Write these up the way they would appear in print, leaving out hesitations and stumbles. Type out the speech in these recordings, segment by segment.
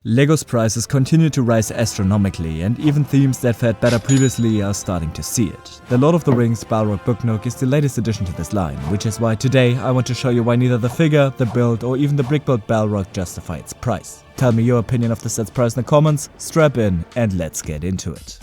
LEGO's prices continue to rise astronomically, and even themes that fared better previously are starting to see it. The Lord of the Rings Balrog Book Nook is the latest addition to this line, which is why today I want to show you why neither the figure, the build, or even the brick build Balrog justify its price. Tell me your opinion of the set's price in the comments, strap in, and let's get into it.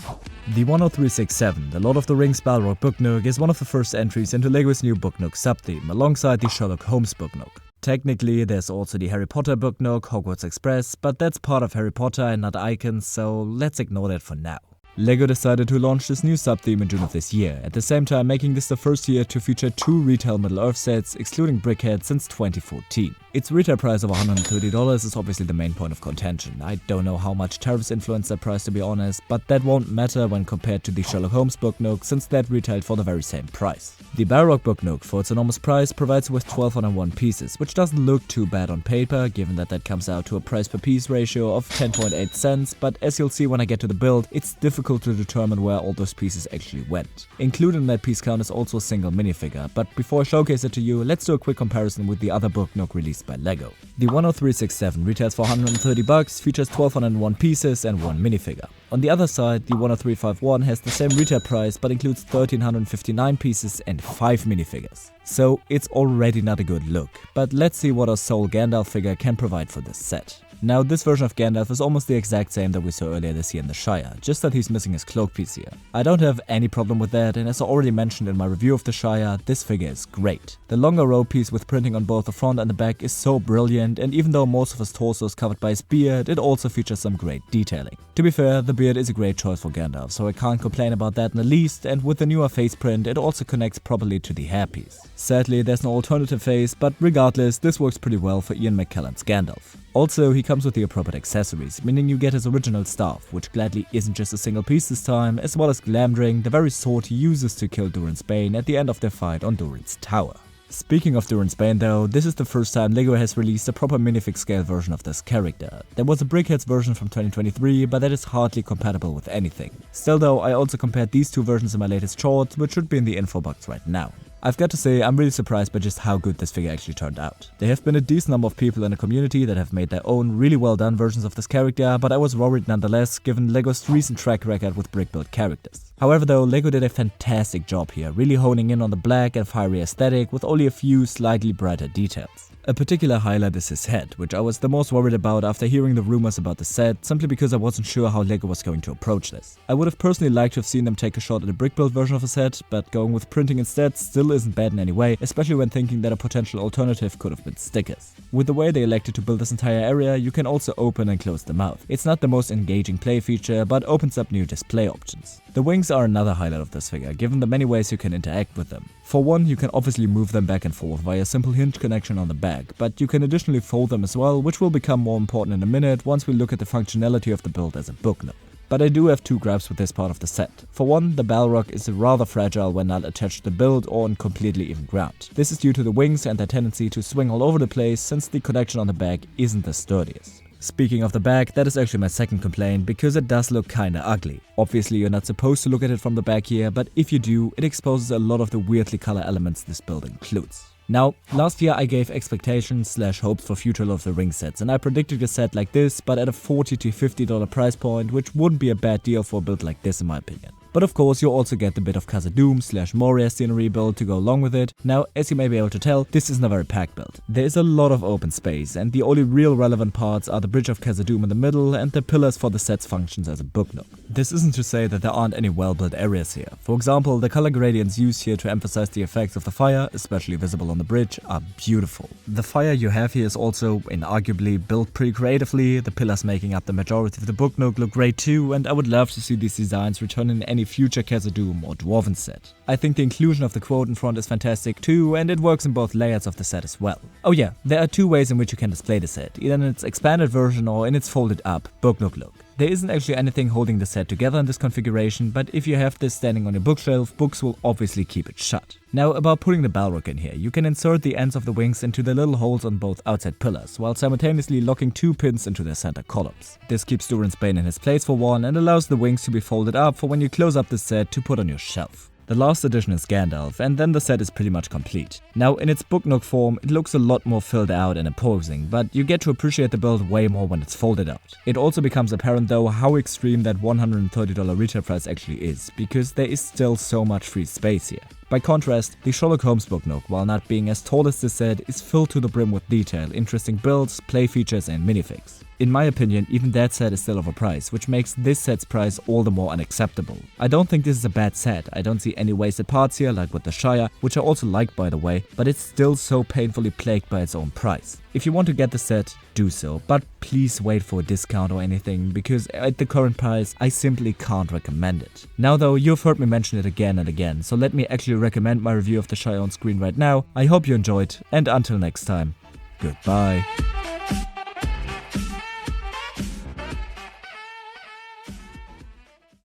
The 10367, the Lord of the Rings Balrog Book Nook, is one of the first entries into LEGO's new Book Nook subtheme, alongside the Sherlock Holmes Book Nook. Technically, there's also the Harry Potter Book Nook, Hogwarts Express, but that's part of Harry Potter and not Icons, so let's ignore that for now. LEGO decided to launch this new subtheme in June of this year, at the same time making this the first year to feature 2 retail Middle-earth sets, excluding Brickhead, since 2014. Its retail price of $130 is obviously the main point of contention. I don't know how much tariffs influence that price, to be honest, but that won't matter when compared to the Sherlock Holmes Book Nook, since that retailed for the very same price. The Balrog Book Nook, for its enormous price, provides you with 1201 pieces, which doesn't look too bad on paper, given that comes out to a price per piece ratio of 10.8 cents, but as you'll see when I get to the build, it's difficult to determine where all those pieces actually went. Included in that piece count is also a single minifigure, but before I showcase it to you, let's do a quick comparison with the other Book Nook released by LEGO. The 10367 retails for $130, features 1201 pieces and 1 minifigure. On the other side, the 10351 has the same retail price but includes 1359 pieces and 5 minifigures. So it's already not a good look, but let's see what our Soul Gandalf figure can provide for this set. Now, this version of Gandalf is almost the exact same that we saw earlier this year in the Shire, just that he's missing his cloak piece here. I don't have any problem with that, and as I already mentioned in my review of the Shire, this figure is great. The longer robe piece with printing on both the front and the back is so brilliant, and even though most of his torso is covered by his beard, it also features some great detailing. To be fair, the beard is a great choice for Gandalf, so I can't complain about that in the least, and with the newer face print, it also connects properly to the hairpiece. Sadly, there's no alternative face, but regardless, this works pretty well for Ian McKellen's Gandalf. Also, he comes with the appropriate accessories, meaning you get his original staff, which gladly isn't just a single piece this time, as well as Glamdring, the very sword he uses to kill Durin's Bane at the end of their fight on Durin's tower. Speaking of Durin's Bane though, this is the first time LEGO has released a proper minifig scale version of this character. There was a Brickhead's version from 2023, but that is hardly compatible with anything. Still though, I also compared these two versions in my latest short, which should be in the info box right now. I've got to say, I'm really surprised by just how good this figure actually turned out. There have been a decent number of people in the community that have made their own really well done versions of this character, but I was worried nonetheless given LEGO's recent track record with brick build characters. However though, LEGO did a fantastic job here, really honing in on the black and fiery aesthetic with only a few slightly brighter details. A particular highlight is his head, which I was the most worried about after hearing the rumors about the set, simply because I wasn't sure how LEGO was going to approach this. I would have personally liked to have seen them take a shot at a brick build version of a set, but going with printing instead still isn't bad in any way, especially when thinking that a potential alternative could have been stickers. With the way they elected to build this entire area, you can also open and close the mouth. It's not the most engaging play feature, but opens up new display options. The wings are another highlight of this figure, given the many ways you can interact with them. For one, you can obviously move them back and forth via a simple hinge connection on the back, but you can additionally fold them as well, which will become more important in a minute once we look at the functionality of the build as a Book Nook. But I do have 2 gripes with this part of the set. For one, the Balrog is rather fragile when not attached to the build or on completely even ground. This is due to the wings and their tendency to swing all over the place, since the connection on the back isn't the sturdiest. Speaking of the back, that is actually my second complaint, because it does look kinda ugly. Obviously you're not supposed to look at it from the back here, but if you do, it exposes a lot of the weirdly color elements this build includes. Now, last year I gave expectations/hopes for future Lord of the Rings sets, and I predicted a set like this, but at a $40 to $50 price point, which wouldn't be a bad deal for a build like this in my opinion. But of course you also get the bit of Khazad-Dum Moria scenery build to go along with it. Now, as you may be able to tell, this isn't a very packed build. There is a lot of open space, and the only real relevant parts are the bridge of Khazad-Dum in the middle and the pillars for the set's functions as a Book Nook. This isn't to say that there aren't any well-built areas here. For example, the color gradients used here to emphasize the effects of the fire, especially visible on the bridge, are beautiful. The fire you have here is also, inarguably, built pretty creatively. The pillars making up the majority of the Book Nook look great too, and I would love to see these designs return in any future Khazad-Dum or Dwarven set. I think the inclusion of the quote in front is fantastic too, and it works in both layers of the set as well. Oh yeah, there are 2 ways in which you can display the set, either in its expanded version or in its folded up Book Nook look. There isn't actually anything holding the set together in this configuration, but if you have this standing on your bookshelf, books will obviously keep it shut. Now, about putting the Balrog in here, you can insert the ends of the wings into the little holes on both outside pillars, while simultaneously locking 2 pins into their center columns. This keeps Durin's Bane in his place for one, and allows the wings to be folded up for when you close up the set to put on your shelf. The last edition is Gandalf, and then the set is pretty much complete. Now, in its Book Nook form, it looks a lot more filled out and imposing, but you get to appreciate the build way more when it's folded out. It also becomes apparent though how extreme that $130 retail price actually is, because there is still so much free space here. By contrast, the Sherlock Holmes Book Nook, while not being as tall as this set, is filled to the brim with detail, interesting builds, play features and minifigs. In my opinion, even that set is still overpriced, which makes this set's price all the more unacceptable. I don't think this is a bad set, I don't see any wasted parts here like with the Shire, which I also like by the way, but it's still so painfully plagued by its own price. If you want to get the set, do so, but please wait for a discount or anything, because at the current price, I simply can't recommend it. Now though, you've heard me mention it again and again, so let me actually recommend my review of the Shire on screen right now. I hope you enjoyed, and until next time, goodbye.